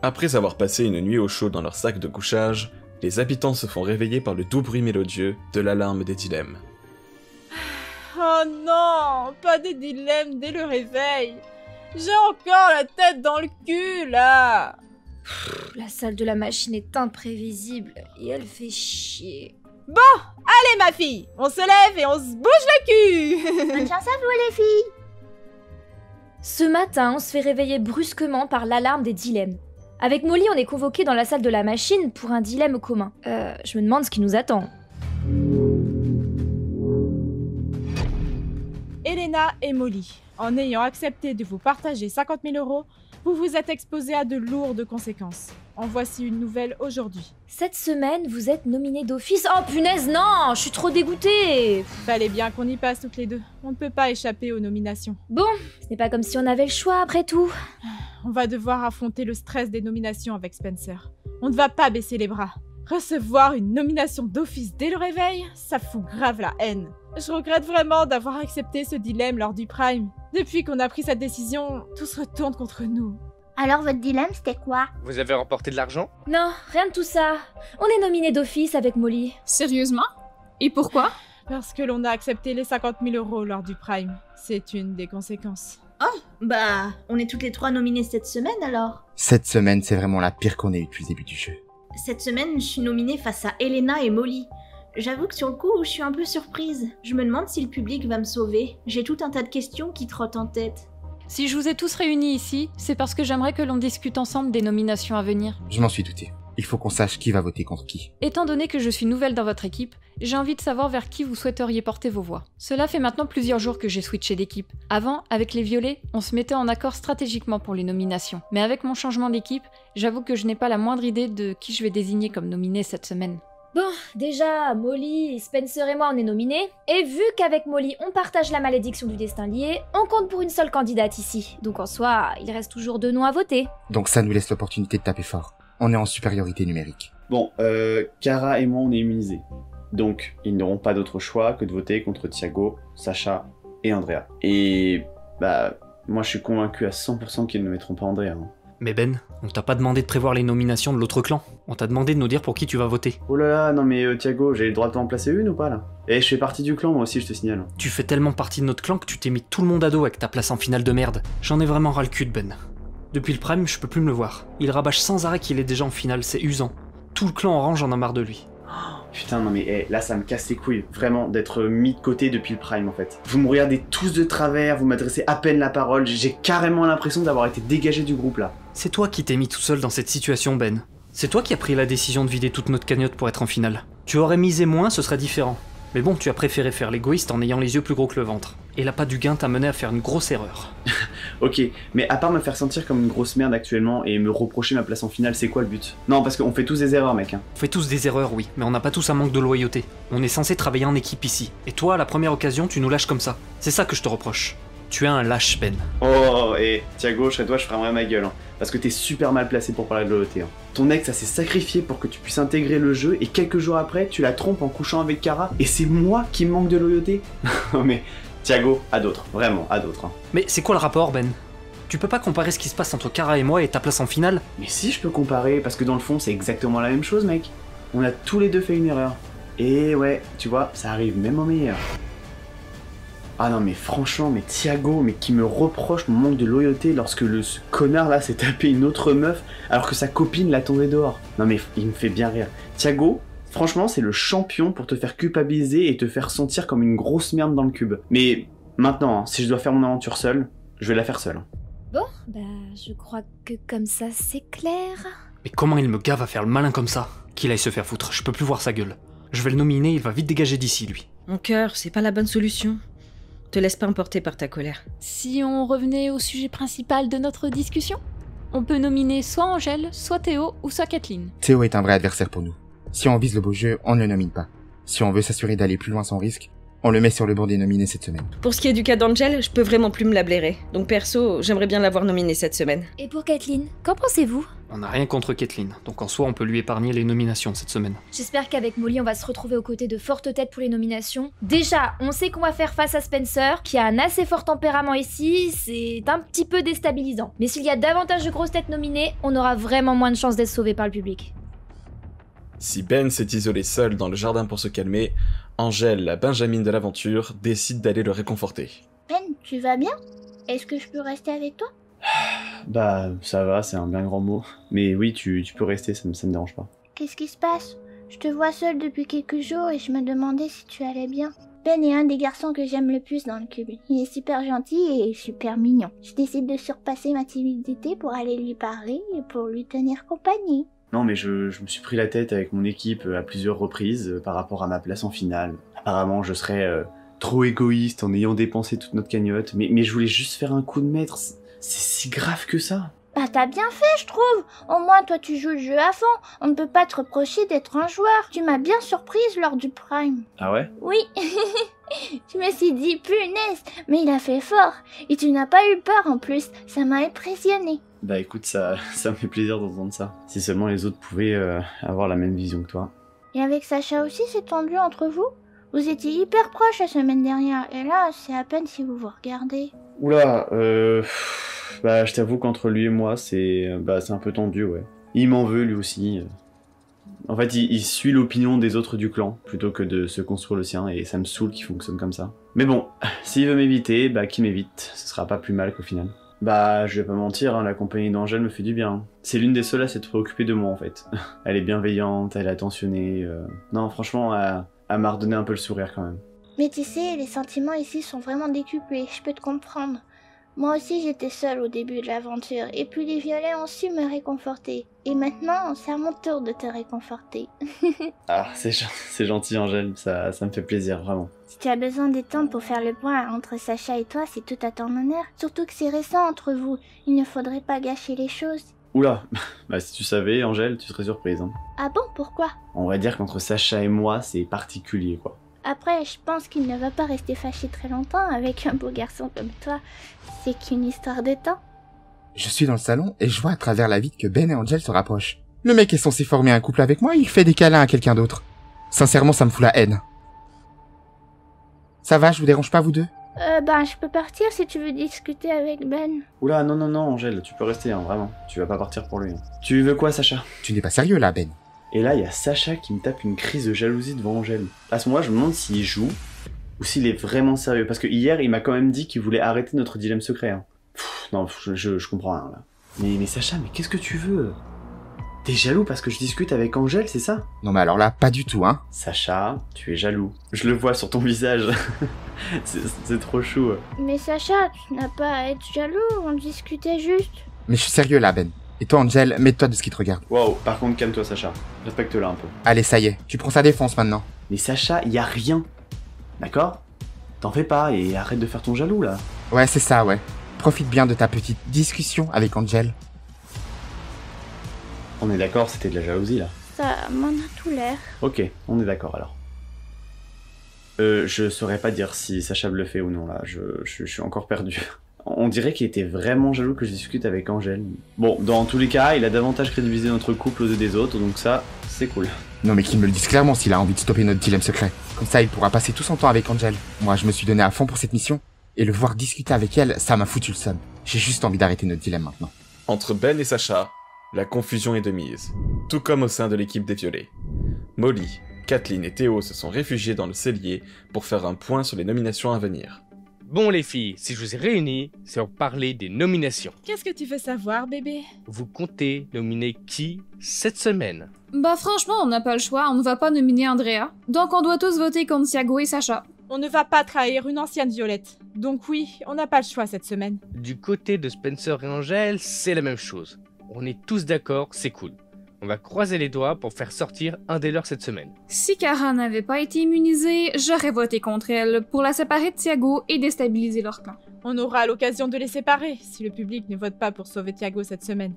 Après avoir passé une nuit au chaud dans leur sac de couchage, les habitants se font réveiller par le doux bruit mélodieux de l'alarme des dilemmes. Oh non, pas des dilemmes dès le réveil. J'ai encore la tête dans le cul, là. La salle de la machine est imprévisible et elle fait chier. Bon, allez ma fille, on se lève et on se bouge le cul. Bonne chance à vous les filles. Ce matin, on se fait réveiller brusquement par l'alarme des dilemmes. Avec Molly, on est convoqués dans la salle de la machine pour un dilemme commun. Je me demande ce qui nous attend. Elena et Molly, en ayant accepté de vous partager 50 000 €, Vous vous êtes exposé à de lourdes conséquences. En voici une nouvelle aujourd'hui. Cette semaine, vous êtes nominés d'office. Oh punaise, non, je suis trop dégoûtée. Fallait bien qu'on y passe toutes les deux. On ne peut pas échapper aux nominations. Bon, ce n'est pas comme si on avait le choix après tout. On va devoir affronter le stress des nominations avec Spencer. On ne va pas baisser les bras. Recevoir une nomination d'office dès le réveil, ça fout grave la haine. Je regrette vraiment d'avoir accepté ce dilemme lors du Prime. Depuis qu'on a pris cette décision, tout se retourne contre nous. Alors votre dilemme c'était quoi? Vous avez remporté de l'argent? Non, rien de tout ça. On est nominés d'office avec Molly. Sérieusement? Et pourquoi? Parce que l'on a accepté les 50 000 € lors du Prime. C'est une des conséquences. Oh, bah, on est toutes les 3 nominées cette semaine alors. Cette semaine, c'est vraiment la pire qu'on ait eue depuis le début du jeu. Cette semaine, je suis nominée face à Elena et Molly. J'avoue que sur le coup, je suis un peu surprise. Je me demande si le public va me sauver. J'ai tout un tas de questions qui trottent en tête. Si je vous ai tous réunis ici, c'est parce que j'aimerais que l'on discute ensemble des nominations à venir. Je m'en suis douté. Il faut qu'on sache qui va voter contre qui. Étant donné que je suis nouvelle dans votre équipe, j'ai envie de savoir vers qui vous souhaiteriez porter vos voix. Cela fait maintenant plusieurs jours que j'ai switché d'équipe. Avant, avec les violets, on se mettait en accord stratégiquement pour les nominations. Mais avec mon changement d'équipe, j'avoue que je n'ai pas la moindre idée de qui je vais désigner comme nominé cette semaine. Bon, déjà, Molly, Spencer et moi on est nominés. Et vu qu'avec Molly on partage la malédiction du destin lié, on compte pour une seule candidate ici. Donc en soi, il reste toujours 2 noms à voter. Donc ça nous laisse l'opportunité de taper fort. On est en supériorité numérique. Bon, Kara et moi, on est immunisés. Donc, ils n'auront pas d'autre choix que de voter contre Thiago, Sacha et Andrea. Et, bah, moi je suis convaincu à 100% qu'ils ne mettront pas Andrea. Hein. Mais Ben, on t'a pas demandé de prévoir les nominations de l'autre clan. On t'a demandé de nous dire pour qui tu vas voter. Oh là là, non mais Thiago, j'ai le droit de t'en placer une ou pas là? Et je fais partie du clan moi aussi, je te signale. Tu fais tellement partie de notre clan que tu t'es mis tout le monde à dos avec ta place en finale de merde. J'en ai vraiment ras le cul de Ben. Depuis le Prime, je peux plus me le voir. Il rabâche sans arrêt qu'il est déjà en finale, c'est usant. Tout le clan orange en a marre de lui. Putain, non mais là ça me casse les couilles, vraiment, d'être mis de côté depuis le Prime en fait. Vous me regardez tous de travers, vous m'adressez à peine la parole, j'ai carrément l'impression d'avoir été dégagé du groupe là. C'est toi qui t'es mis tout seul dans cette situation, Ben. C'est toi qui as pris la décision de vider toute notre cagnotte pour être en finale. Tu aurais misé moins, ce serait différent. Mais bon, tu as préféré faire l'égoïste en ayant les yeux plus gros que le ventre. Et l'appât du gain t'a mené à faire une grosse erreur. Ok, mais à part me faire sentir comme une grosse merde actuellement et me reprocher ma place en finale, c'est quoi le but? Non, parce qu'on fait tous des erreurs, mec. Hein. On fait tous des erreurs, oui, mais on n'a pas tous un manque de loyauté. On est censé travailler en équipe ici. Et toi, à la première occasion, tu nous lâches comme ça. C'est ça que je te reproche. Tu es un lâche, Ben. Oh, et Thiago, je serais toi, je ferais ma gueule. Hein, parce que t'es super mal placé pour parler de loyauté. Hein. Ton ex, ça s'est sacrifié pour que tu puisses intégrer le jeu, et quelques jours après, tu la trompes en couchant avec Kara, et c'est moi qui me manque de loyauté? Non mais, Thiago, à d'autres, vraiment, à d'autres. Hein. Mais c'est quoi le rapport, Ben? Tu peux pas comparer ce qui se passe entre Kara et moi et ta place en finale? Mais si, je peux comparer, parce que dans le fond, c'est exactement la même chose, mec. On a tous les deux fait une erreur. Et ouais, tu vois, ça arrive même au meilleur. Ah non mais franchement, mais Thiago, mais qui me reproche mon manque de loyauté lorsque ce connard là s'est tapé une autre meuf alors que sa copine l'attendait dehors. Non mais il me fait bien rire. Thiago, franchement c'est le champion pour te faire culpabiliser et te faire sentir comme une grosse merde dans le cube. Mais maintenant, hein, si je dois faire mon aventure seule, je vais la faire seule. Hein. Bon, bah je crois que comme ça c'est clair. Mais comment il me gave à faire le malin comme ça? Qu'il aille se faire foutre, je peux plus voir sa gueule. Je vais le nominer, il va vite dégager d'ici lui. Mon cœur, c'est pas la bonne solution. Te laisse pas emporter par ta colère. Si on revenait au sujet principal de notre discussion, on peut nominer soit Angèle, soit Théo ou soit Kathleen. Théo est un vrai adversaire pour nous. Si on vise le beau jeu, on ne le nomine pas. Si on veut s'assurer d'aller plus loin sans risque, on le met sur le banc des nominés cette semaine. Pour ce qui est du cas d'Angèle, je peux vraiment plus me la blairer. Donc perso, j'aimerais bien l'avoir nominée cette semaine. Et pour Kathleen, qu'en pensez-vous? On n'a rien contre Kathleen, donc en soi on peut lui épargner les nominations cette semaine. J'espère qu'avec Molly on va se retrouver aux côtés de fortes têtes pour les nominations. Déjà, on sait qu'on va faire face à Spencer, qui a un assez fort tempérament ici, c'est un petit peu déstabilisant. Mais s'il y a davantage de grosses têtes nominées, on aura vraiment moins de chances d'être sauvé par le public. Si Ben s'est isolé seul dans le jardin pour se calmer, Angèle, la Benjamine de l'aventure, décide d'aller le réconforter. Ben, tu vas bien? Est-ce que je peux rester avec toi? Bah, ça va, c'est un bien grand mot. Mais oui, tu peux rester, ça me dérange pas. Qu'est-ce qui se passe? Je te vois seule depuis quelques jours et je me demandais si tu allais bien. Ben est un des garçons que j'aime le plus dans le cube. Il est super gentil et super mignon. Je décide de surpasser ma timidité pour aller lui parler et pour lui tenir compagnie. Non mais je me suis pris la tête avec mon équipe à plusieurs reprises par rapport à ma place en finale. Apparemment je serais trop égoïste en ayant dépensé toute notre cagnotte, mais je voulais juste faire un coup de maître. C'est si grave que ça? Bah t'as bien fait, je trouve. Au moins, toi, tu joues le jeu à fond. On ne peut pas te reprocher d'être un joueur. Tu m'as bien surprise lors du Prime. Ah ouais? Oui. Je me suis dit, punaise, mais il a fait fort. Et tu n'as pas eu peur en plus. Ça m'a impressionné. Bah écoute, ça me fait plaisir d'entendre ça. Si seulement les autres pouvaient avoir la même vision que toi. Et avec Sacha aussi, c'est tendu entre vous? Vous étiez hyper proches la semaine dernière. Et là, c'est à peine si vous vous regardez. Oula, bah je t'avoue qu'entre lui et moi, c'est un peu tendu, ouais. Il m'en veut lui aussi. En fait, il suit l'opinion des autres du clan, plutôt que de se construire le sien, et ça me saoule qu'il fonctionne comme ça. Mais bon, s'il veut m'éviter, bah qu'il m'évite, ce sera pas plus mal qu'au final. Bah, je vais pas mentir, hein, la compagnie d'Angèle me fait du bien. C'est l'une des seules à s'être préoccupée de moi, en fait. Elle est bienveillante, elle est attentionnée... Non, franchement, elle m'a redonné un peu le sourire, quand même. Mais tu sais, les sentiments ici sont vraiment décuplés, je peux te comprendre. Moi aussi j'étais seule au début de l'aventure, et puis les violets ont su me réconforter. Et maintenant, c'est à mon tour de te réconforter. Ah, c'est gentil Angèle, ça me fait plaisir, vraiment. Si tu as besoin de temps pour faire le point entre Sacha et toi, c'est tout à ton honneur. Surtout que c'est récent entre vous, il ne faudrait pas gâcher les choses. Oula, bah si tu savais Angèle, tu serais surprise. Hein. Ah bon, pourquoi? On va dire qu'entre Sacha et moi, c'est particulier, quoi. Après, je pense qu'il ne va pas rester fâché très longtemps avec un beau garçon comme toi. C'est qu'une histoire de temps. Je suis dans le salon et je vois à travers la vitre que Ben et Angel se rapprochent. Le mec est censé former un couple avec moi, il fait des câlins à quelqu'un d'autre. Sincèrement, ça me fout la haine. Ça va, je vous dérange pas vous deux? Je peux partir si tu veux discuter avec Ben. Oula, non, Angèle, tu peux rester, hein, vraiment. Tu vas pas partir pour lui. Hein. Tu veux quoi, Sacha? Tu n'es pas sérieux là, Ben. Et là, il y a Sacha qui me tape une crise de jalousie devant Angèle. À ce moment-là, je me demande s'il joue ou s'il est vraiment sérieux. Parce que hier, il m'a quand même dit qu'il voulait arrêter notre dilemme secret. Hein. Non, je comprends rien là. Mais Sacha, mais qu'est-ce que tu veux? T'es jaloux parce que je discute avec Angèle, c'est ça? Non mais alors là, pas du tout, hein. Sacha, tu es jaloux. Je le vois sur ton visage. c'est trop chou. Mais Sacha, tu n'as pas à être jaloux, on discutait juste. Mais je suis sérieux là, Ben. Et toi, Angel, mets-toi de ce qui te regarde. Wow, par contre, calme-toi, Sacha. Respecte-la un peu. Allez, ça y est, tu prends sa défense maintenant. Mais Sacha, y a rien. D'accord? T'en fais pas et arrête de faire ton jaloux, là. Ouais, c'est ça, ouais. Profite bien de ta petite discussion avec Angel. On est d'accord, c'était de la jalousie, là. Ça m'en a tout l'air. Ok, on est d'accord, alors. Je saurais pas dire si Sacha bluffait ou non, là. Je suis encore perdu. On dirait qu'il était vraiment jaloux que je discute avec Angèle. Bon, dans tous les cas, il a davantage crédibilisé notre couple aux yeux des autres, donc ça, c'est cool. Non mais qu'il me le dise clairement s'il a envie de stopper notre dilemme secret. Comme ça, il pourra passer tout son temps avec Angel. Moi, je me suis donné à fond pour cette mission, et le voir discuter avec elle, ça m'a foutu le seum. J'ai juste envie d'arrêter notre dilemme maintenant. Entre Ben et Sacha, la confusion est de mise. Tout comme au sein de l'équipe des Violets. Molly, Kathleen et Théo se sont réfugiés dans le cellier pour faire un point sur les nominations à venir. Bon les filles, si je vous ai réunis, c'est pour parler des nominations. Qu'est-ce que tu veux savoir, bébé? Vous comptez nominer qui cette semaine? Bah franchement, on n'a pas le choix, on ne va pas nominer Andrea. Donc on doit tous voter contre Thiago et Sacha. On ne va pas trahir une ancienne Violette. Donc oui, on n'a pas le choix cette semaine. Du côté de Spencer et Angel, c'est la même chose. On est tous d'accord, c'est cool. On va croiser les doigts pour faire sortir un des leurs cette semaine. Si Kara n'avait pas été immunisée, j'aurais voté contre elle pour la séparer de Thiago et déstabiliser leur clan. On aura l'occasion de les séparer si le public ne vote pas pour sauver Thiago cette semaine.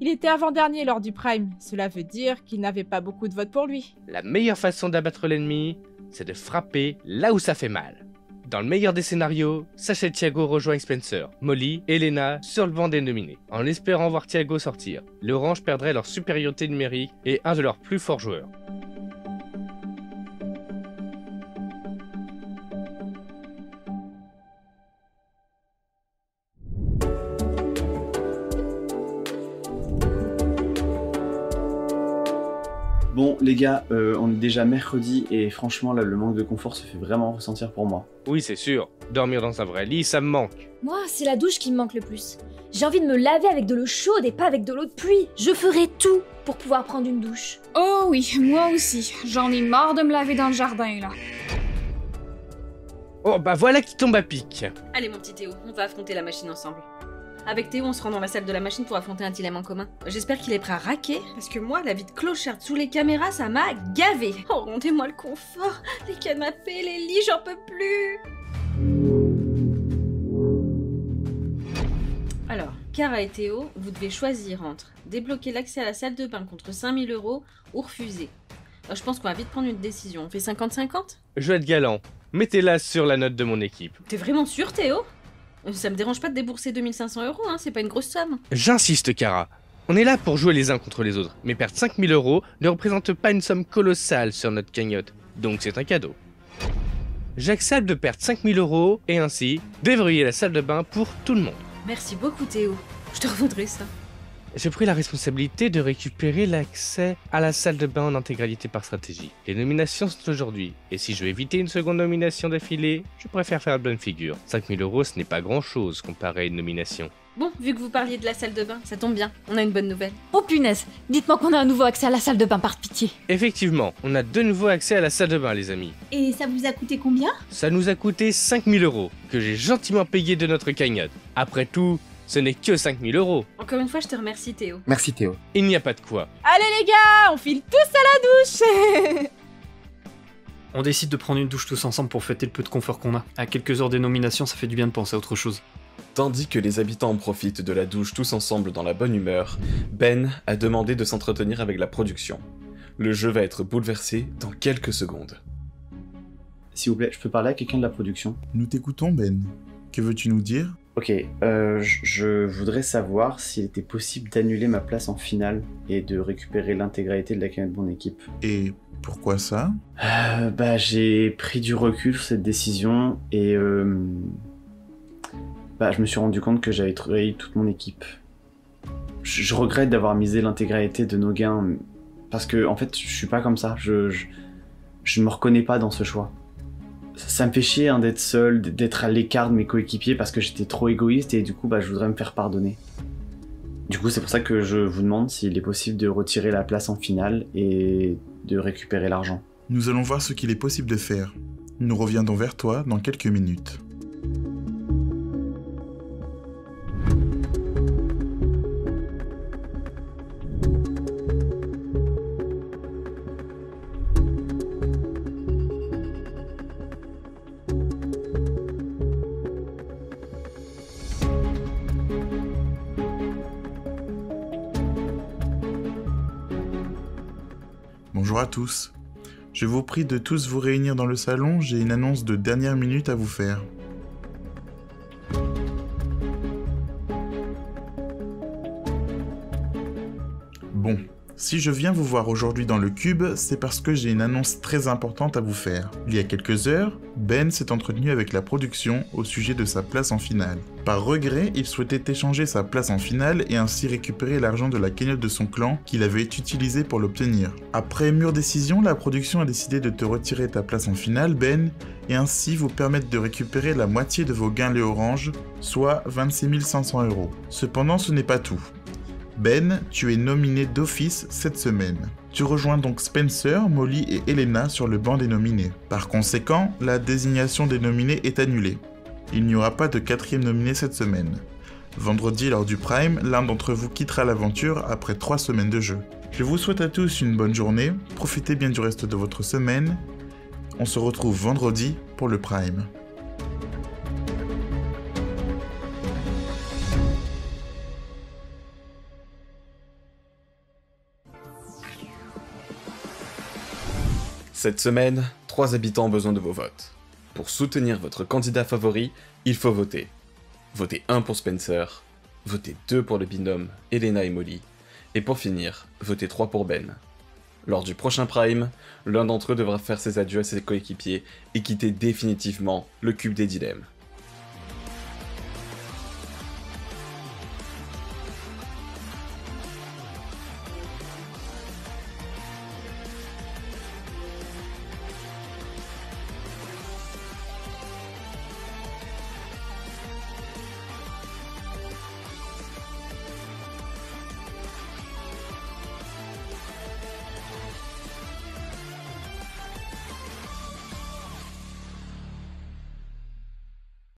Il était avant-dernier lors du Prime, cela veut dire qu'il n'avait pas beaucoup de votes pour lui. La meilleure façon d'abattre l'ennemi, c'est de frapper là où ça fait mal. Dans le meilleur des scénarios, Sacha et Thiago rejoignent Spencer, Molly et Lena sur le banc des nominés, en espérant voir Thiago sortir. L'Orange perdrait leur supériorité numérique et un de leurs plus forts joueurs. Bon les gars, on est déjà mercredi et franchement là le manque de confort se fait vraiment ressentir pour moi. Oui c'est sûr, dormir dans un vrai lit ça me manque. Moi c'est la douche qui me manque le plus. J'ai envie de me laver avec de l'eau chaude et pas avec de l'eau de pluie. Je ferai tout pour pouvoir prendre une douche. Oh oui, moi aussi. J'en ai marre de me laver dans le jardin là. Oh bah voilà qui tombe à pic. Allez mon petit Théo, on va affronter la machine ensemble. Avec Théo, on se rend dans la salle de la machine pour affronter un dilemme en commun. J'espère qu'il est prêt à raquer, parce que moi, la vie de clocharde sous les caméras, ça m'a gavé. Oh, rendez-moi le confort, les canapés, les lits, j'en peux plus. Alors, Kara et Théo, vous devez choisir entre débloquer l'accès à la salle de bain contre 5000 € ou refuser. Alors, je pense qu'on va vite prendre une décision. On fait 50-50 ? Je vais être galant. Mettez-la sur la note de mon équipe. T'es vraiment sûr, Théo ? Ça me dérange pas de débourser 2500 €, hein, c'est pas une grosse somme. J'insiste, Kara. On est là pour jouer les uns contre les autres, mais perdre 5000 € ne représente pas une somme colossale sur notre cagnotte, donc c'est un cadeau. J'accepte de perdre 5000 € et ainsi déverrouiller la salle de bain pour tout le monde. Merci beaucoup, Théo. Je te revaudrai ça. J'ai pris la responsabilité de récupérer l'accès à la salle de bain en intégralité par stratégie. Les nominations sont aujourd'hui, et si je veux éviter une seconde nomination d'affilée, je préfère faire une bonne figure. 5000 € ce n'est pas grand chose comparé à une nomination. Bon, vu que vous parliez de la salle de bain, ça tombe bien, on a une bonne nouvelle. Oh punaise, dites-moi qu'on a un nouveau accès à la salle de bain par pitié. Effectivement, on a de nouveau accès à la salle de bain les amis. Et ça vous a coûté combien? Ça nous a coûté 5000 €, que j'ai gentiment payé de notre cagnotte. Après tout, ce n'est que 5000 €. Encore une fois, je te remercie, Théo. Merci Théo. Il n'y a pas de quoi. Allez les gars, on file tous à la douche. On décide de prendre une douche tous ensemble pour fêter le peu de confort qu'on a. À quelques heures des nominations, ça fait du bien de penser à autre chose. Tandis que les habitants en profitent de la douche tous ensemble dans la bonne humeur, Ben a demandé de s'entretenir avec la production. Le jeu va être bouleversé dans quelques secondes. S'il vous plaît, je peux parler à quelqu'un de la production? Nous t'écoutons, Ben. Que veux-tu nous dire? Ok, je voudrais savoir s'il était possible d'annuler ma place en finale et de récupérer l'intégralité de la cagnotte de mon équipe. Et pourquoi ça? J'ai pris du recul sur cette décision et je me suis rendu compte que j'avais trahi toute mon équipe. Je regrette d'avoir misé l'intégralité de nos gains parce que en fait je suis pas comme ça, je me reconnais pas dans ce choix. Ça me fait chier d'être seul, d'être à l'écart de mes coéquipiers parce que j'étais trop égoïste et du coup je voudrais me faire pardonner. Du coup c'est pour ça que je vous demande s'il est possible de retirer la place en finale et de récupérer l'argent. Nous allons voir ce qu'il est possible de faire. Nous reviendrons vers toi dans quelques minutes. Bonjour à tous. Je vous prie de tous vous réunir dans le salon, j'ai une annonce de dernière minute à vous faire. Bon, si je viens vous voir aujourd'hui dans le cube, c'est parce que j'ai une annonce très importante à vous faire. Il y a quelques heures, Ben s'est entretenu avec la production au sujet de sa place en finale. Par regret, il souhaitait échanger sa place en finale et ainsi récupérer l'argent de la cagnotte de son clan qu'il avait utilisé pour l'obtenir. Après mûre décision, la production a décidé de te retirer ta place en finale, Ben, et ainsi vous permettre de récupérer la moitié de vos gains les oranges, soit 26 500 €. Cependant, ce n'est pas tout. Ben, tu es nominé d'office cette semaine. Tu rejoins donc Spencer, Molly et Elena sur le banc des nominés. Par conséquent, la désignation des nominés est annulée. Il n'y aura pas de 4e nominé cette semaine. Vendredi, lors du Prime, l'un d'entre vous quittera l'aventure après 3 semaines de jeu. Je vous souhaite à tous une bonne journée, profitez bien du reste de votre semaine. On se retrouve vendredi pour le Prime. Cette semaine, 3 habitants ont besoin de vos votes. Pour soutenir votre candidat favori, il faut voter. Votez 1 pour Spencer, votez 2 pour le binôme Elena et Molly, et pour finir, votez 3 pour Ben. Lors du prochain Prime, l'un d'entre eux devra faire ses adieux à ses coéquipiers et quitter définitivement le cube des dilemmes.